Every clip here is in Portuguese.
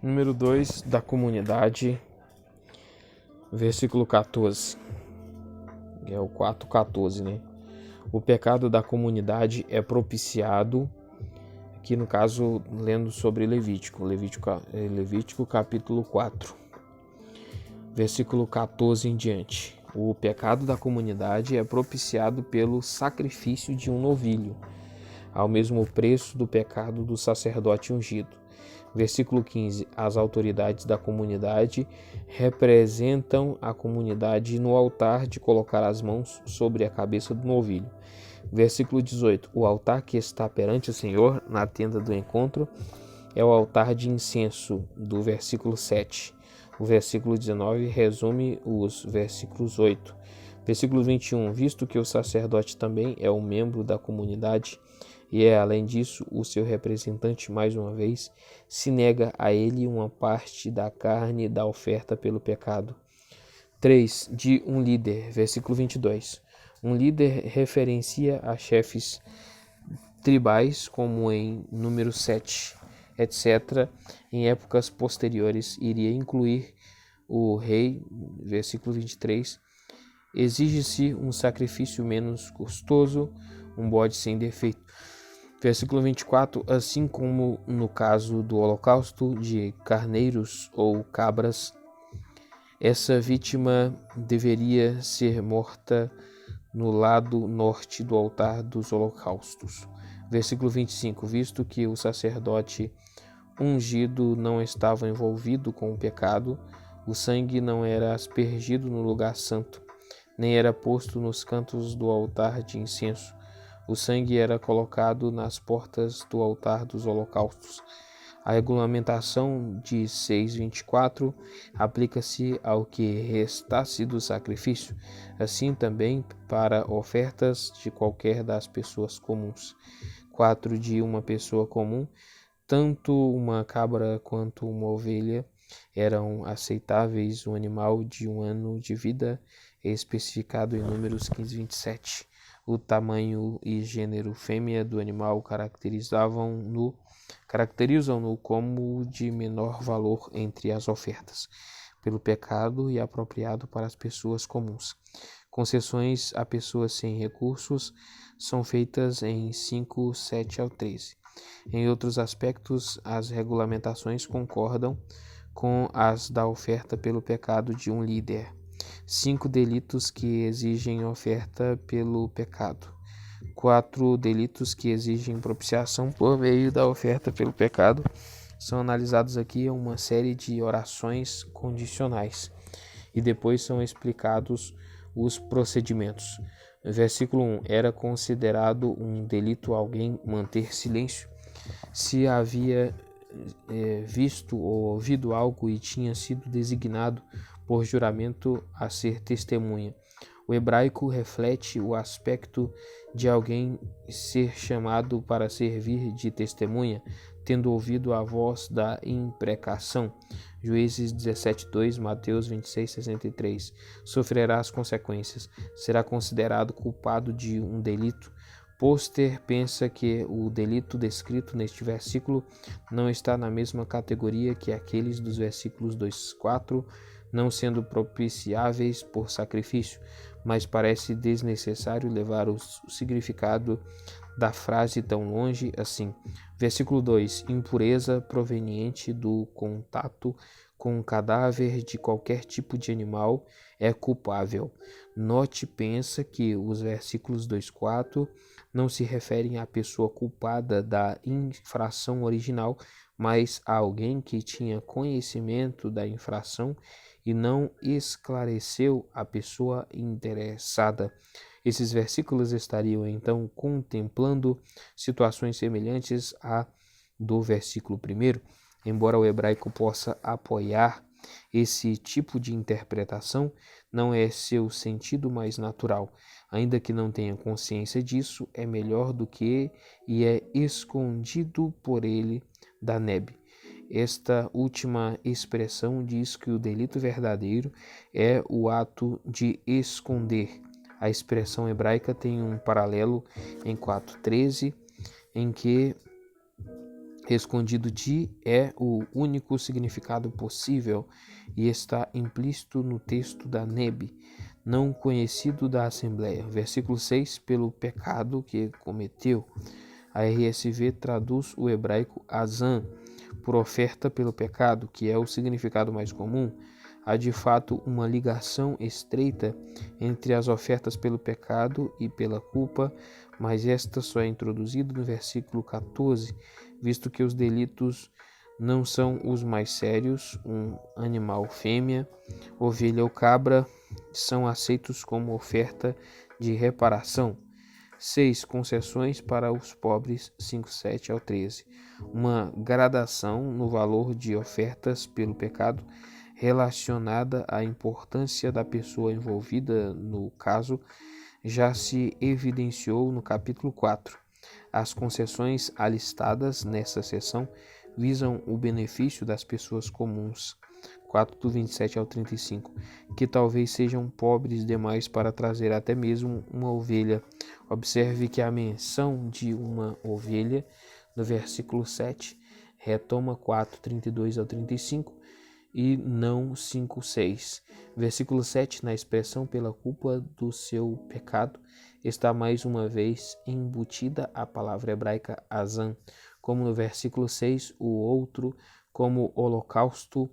Número 2 da comunidade, versículo 14. É o 4:14, né? O pecado da comunidade é propiciado, aqui no caso, lendo sobre Levítico capítulo 4, versículo 14 em diante. O pecado da comunidade é propiciado pelo sacrifício de um novilho, ao mesmo preço do pecado do sacerdote ungido. Versículo 15. As autoridades da comunidade representam a comunidade no altar de colocar as mãos sobre a cabeça do novilho. Versículo 18. O altar que está perante o Senhor na tenda do encontro é o altar de incenso, do versículo 7. O versículo 19 resume os versículos 8. Versículo 21. Visto que o sacerdote também é um membro da comunidade e é, além disso, o seu representante, mais uma vez, se nega a ele uma parte da carne da oferta pelo pecado. 3. De um líder. Versículo 22. Um líder referencia a chefes tribais, como em número 7, etc. Em épocas posteriores, iria incluir o rei. Versículo 23. Exige-se um sacrifício menos custoso, um bode sem defeito. Versículo 24. Assim como no caso do holocausto de carneiros ou cabras, essa vítima deveria ser morta no lado norte do altar dos holocaustos. Versículo 25. Visto que o sacerdote ungido não estava envolvido com o pecado, o sangue não era aspergido no lugar santo, nem era posto nos cantos do altar de incenso. O sangue era colocado nas portas do altar dos holocaustos. A regulamentação de 6:24 aplica-se ao que restasse do sacrifício, assim também para ofertas de qualquer das pessoas comuns. 4. De uma pessoa comum, tanto uma cabra quanto uma ovelha eram aceitáveis. Um animal de 1 ano de vida é especificado em Números 15:27. O tamanho e gênero fêmea do animal caracterizam-no como de menor valor entre as ofertas, pelo pecado e apropriado para as pessoas comuns. Concessões a pessoas sem recursos são feitas em 5:7 ao 13. Em outros aspectos, as regulamentações concordam com as da oferta pelo pecado de um líder. 5 delitos que exigem oferta pelo pecado. 4 delitos que exigem propiciação por meio da oferta pelo pecado. São analisados aqui uma série de orações condicionais e depois são explicados os procedimentos. Versículo 1. Era considerado um delito alguém manter silêncio se havia visto ou ouvido algo e tinha sido designado por juramento a ser testemunha. O hebraico reflete o aspecto de alguém ser chamado para servir de testemunha, tendo ouvido a voz da imprecação. Juízes 17:2, Mateus 26:63. Sofrerá as consequências. Será considerado culpado de um delito. Poster pensa que o delito descrito neste versículo não está na mesma categoria que aqueles dos versículos 2:4, não sendo propiciáveis por sacrifício, mas parece desnecessário levar o significado da frase tão longe assim. Versículo 2. Impureza proveniente do contato com um cadáver de qualquer tipo de animal é culpável. Note, pensa que os versículos 2:4 não se referem à pessoa culpada da infração original, mas a alguém que tinha conhecimento da infração e não esclareceu a pessoa interessada. Esses versículos estariam então contemplando situações semelhantes à do versículo 1. Embora o hebraico possa apoiar esse tipo de interpretação, não é seu sentido mais natural. Ainda que não tenha consciência disso, é melhor do que e é escondido por ele da nebe. Esta última expressão diz que o delito verdadeiro é o ato de esconder. A expressão hebraica tem um paralelo em 4:13, em que Escondido de é o único significado possível e está implícito no texto da Nebe, não conhecido da Assembleia. Versículo 6, pelo pecado que cometeu. A RSV traduz o hebraico azan por oferta pelo pecado, que é o significado mais comum. Há de fato uma ligação estreita entre as ofertas pelo pecado e pela culpa, mas esta só é introduzida no versículo 14, visto que os delitos não são os mais sérios, um animal fêmea, ovelha ou cabra, são aceitos como oferta de reparação. 6. Concessões para os pobres, 5:7 ao 13. Uma gradação no valor de ofertas pelo pecado relacionada à importância da pessoa envolvida no caso já se evidenciou no capítulo 4. As concessões alistadas nessa seção visam o benefício das pessoas comuns, 4 do 27 ao 35, que talvez sejam pobres demais para trazer até mesmo uma ovelha. Observe que a menção de uma ovelha no versículo 7 retoma 4, 32 ao 35 e não 5, 6. Versículo 7, na expressão pela culpa do seu pecado, está mais uma vez embutida a palavra hebraica azan, como no versículo 6, o outro como holocausto,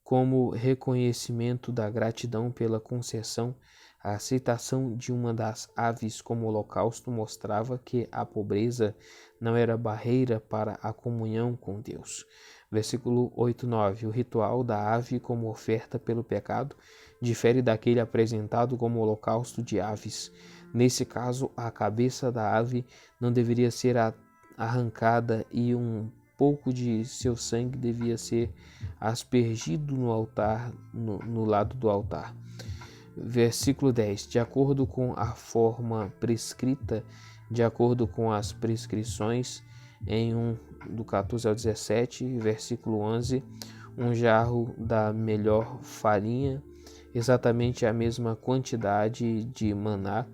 como reconhecimento da gratidão pela concessão. A aceitação de uma das aves como holocausto mostrava que a pobreza não era barreira para a comunhão com Deus. Versículo 8, 9. O ritual da ave como oferta pelo pecado difere daquele apresentado como holocausto de aves. Nesse caso, a cabeça da ave não deveria ser arrancada e um pouco de seu sangue devia ser aspergido no altar, no lado do altar. Versículo 10. De acordo com a forma prescrita, de acordo com as prescrições, em 1 do 14 ao 17, versículo 11, um jarro da melhor farinha, exatamente a mesma quantidade de maná,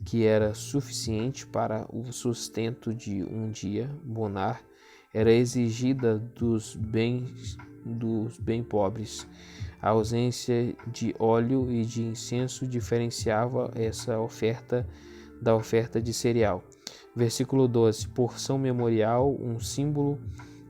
que era suficiente para o sustento de um dia, bonar, era exigida dos bem pobres. A ausência de óleo e de incenso diferenciava essa oferta da oferta de cereal. Versículo 12. Porção memorial, um símbolo,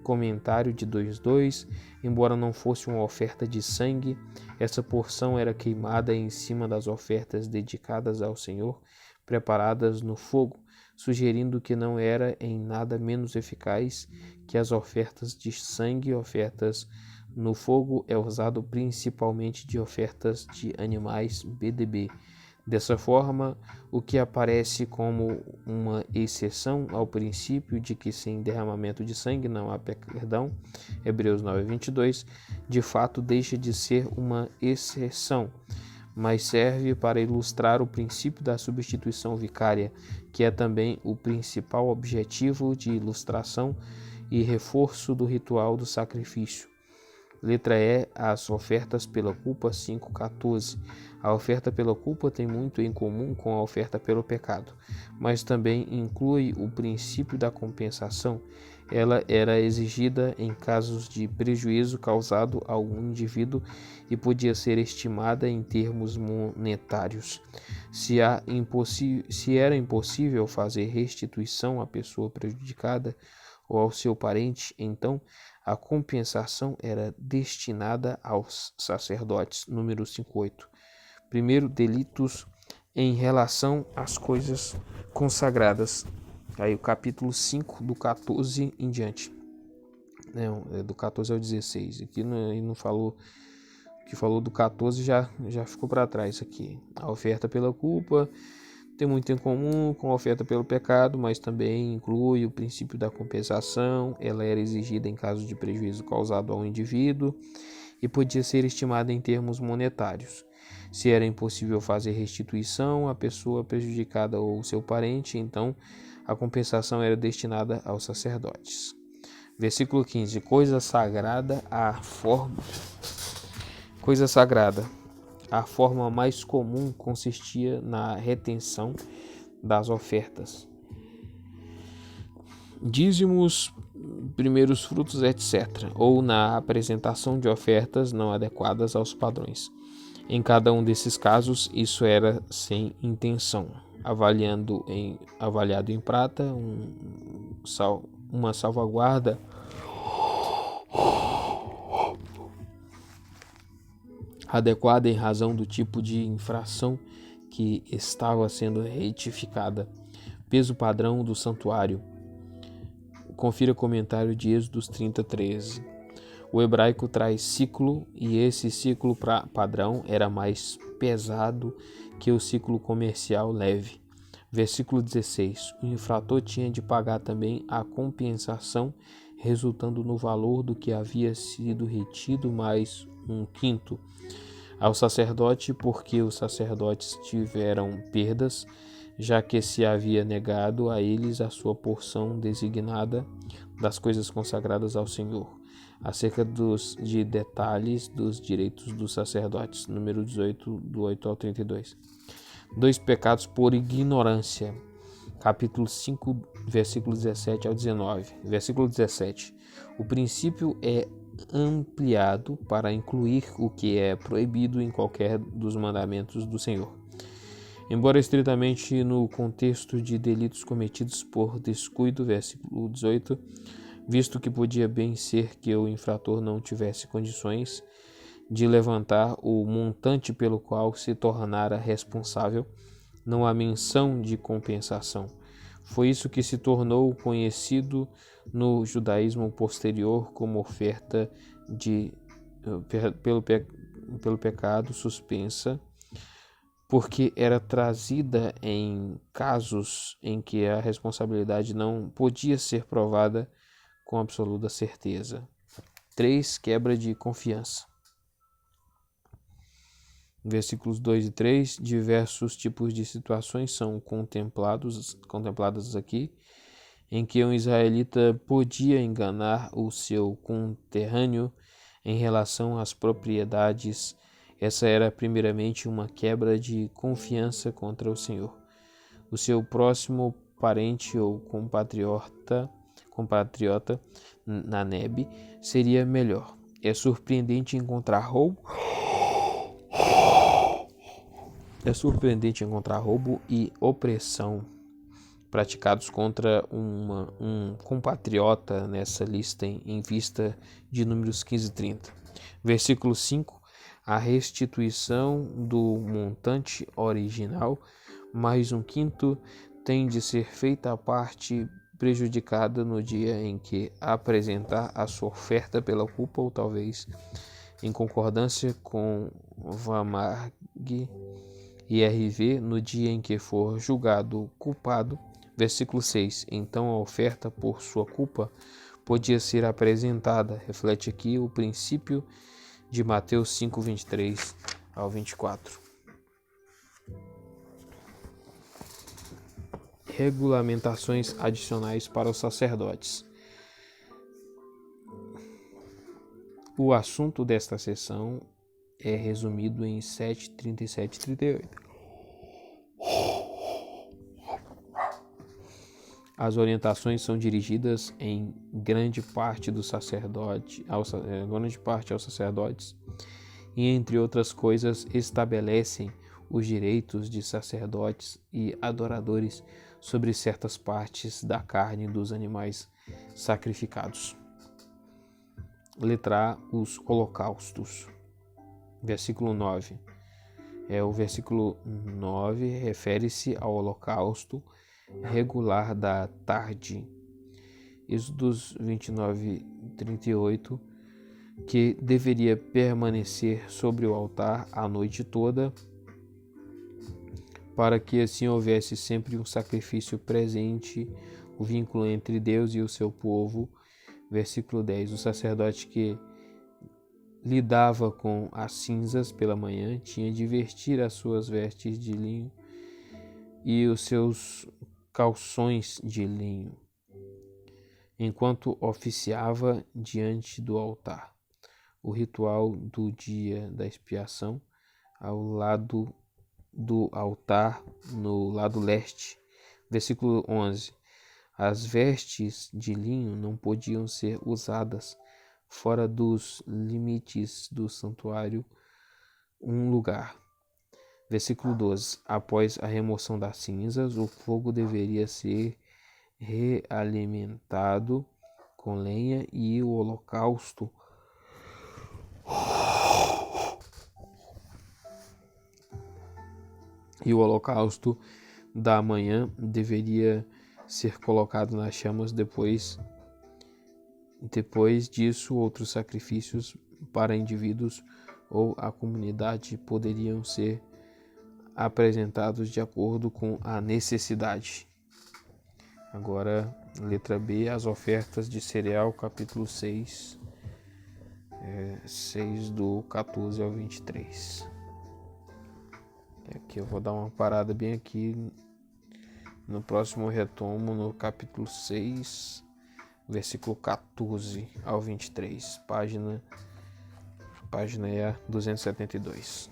comentário de 2:2. Embora não fosse uma oferta de sangue, essa porção era queimada em cima das ofertas dedicadas ao Senhor, preparadas no fogo, sugerindo que não era em nada menos eficaz que as ofertas de sangue. Ofertas no fogo é usado principalmente de ofertas de animais BDB. Dessa forma, o que aparece como uma exceção ao princípio de que sem derramamento de sangue não há perdão, Hebreus 9:22, de fato deixa de ser uma exceção, mas serve para ilustrar o princípio da substituição vicária, que é também o principal objetivo de ilustração e reforço do ritual do sacrifício. Letra E, as ofertas pela culpa, 5:14. A oferta pela culpa tem muito em comum com a oferta pelo pecado, mas também inclui o princípio da compensação. Ela era exigida em casos de prejuízo causado a um indivíduo e podia ser estimada em termos monetários. Se era impossível fazer restituição à pessoa prejudicada ou ao seu parente, então a compensação era destinada aos sacerdotes. Número 5:8. Primeiro, delitos em relação às coisas consagradas. Aí o capítulo 5, do 14 em diante. Não, do 14 ao 16. Aqui não falou, que falou do 14 já ficou para trás aqui. A oferta pela culpa tem muito em comum com a oferta pelo pecado, mas também inclui o princípio da compensação. Ela era exigida em caso de prejuízo causado ao indivíduo e podia ser estimada em termos monetários. Se era impossível fazer restituição à pessoa prejudicada ou seu parente, então a compensação era destinada aos sacerdotes. Versículo 15. Coisa sagrada, a forma mais comum consistia na retenção das ofertas. dízimos, primeiros frutos, etc., ou na apresentação de ofertas não adequadas aos padrões. Em cada um desses casos, isso era sem intenção. Avaliado em prata, uma salvaguarda adequada em razão do tipo de infração que estava sendo retificada. Peso padrão do santuário. Confira o comentário de Êxodos 30:13. O hebraico traz ciclo e esse ciclo padrão era mais pesado que o ciclo comercial leve. Versículo 16. O infrator tinha de pagar também a compensação resultando no valor do que havia sido retido mais 1/5 ao sacerdote, porque os sacerdotes tiveram perdas, já que se havia negado a eles a sua porção designada das coisas consagradas ao Senhor. Acerca de detalhes dos direitos dos sacerdotes, número 18, do 8 ao 32. 2 pecados por ignorância, capítulo 5, versículo 17 ao 19. Versículo 17. O princípio é ampliado para incluir o que é proibido em qualquer dos mandamentos do Senhor. Embora estritamente no contexto de delitos cometidos por descuido, versículo 18, visto que podia bem ser que o infrator não tivesse condições de levantar o montante pelo qual se tornara responsável, não há menção de compensação. Foi isso que se tornou conhecido no judaísmo posterior como oferta pelo pecado suspensa, porque era trazida em casos em que a responsabilidade não podia ser provada com absoluta certeza. 3. Quebra de confiança. Versículos 2 e 3, diversos tipos de situações são contempladas aqui, em que um israelita podia enganar o seu conterrâneo em relação às propriedades. Essa era primeiramente uma quebra de confiança contra o Senhor. O seu próximo parente ou compatriota na nebe seria melhor. É surpreendente encontrar roubo e opressão praticados contra um compatriota nessa lista em vista de Números 15 e 30. Versículo 5. A restituição do montante original, mais 1/5, tem de ser feita a parte prejudicada no dia em que apresentar a sua oferta pela culpa ou talvez em concordância com Vamarg e RV no dia em que for julgado culpado. Versículo 6. Então a oferta por sua culpa podia ser apresentada. Reflete aqui o princípio de Mateus 5, 23 ao 24. Regulamentações adicionais para os sacerdotes. O assunto desta sessão é resumido em 7, 37 e 38. As orientações são dirigidas em grande parte aos sacerdotes e, entre outras coisas, estabelecem os direitos de sacerdotes e adoradores sobre certas partes da carne dos animais sacrificados. Letra A, os holocaustos. Versículo 9. O versículo 9 refere-se ao holocausto regular da tarde. Êxodos 29, 38, que deveria permanecer sobre o altar a noite toda, para que assim houvesse sempre um sacrifício presente, o vínculo entre Deus e o seu povo. Versículo 10. O sacerdote que lidava com as cinzas pela manhã tinha de vestir as suas vestes de linho e os seus calções de linho, enquanto oficiava diante do altar. O ritual do dia da expiação, ao lado do altar, no lado leste. Versículo 11. As vestes de linho não podiam ser usadas fora dos limites do santuário um lugar. Versículo 12. Após a remoção das cinzas, o fogo deveria ser realimentado com lenha e o holocausto da manhã deveria ser colocado nas chamas. Depois disso, outros sacrifícios para indivíduos ou a comunidade poderiam ser apresentados de acordo com a necessidade. Agora, letra B, as ofertas de cereal, capítulo 6, 6 do 14 ao 23. Aqui eu vou dar uma parada bem aqui. No próximo eu retomo no capítulo 6, versículo 14 ao 23. Página é a 272.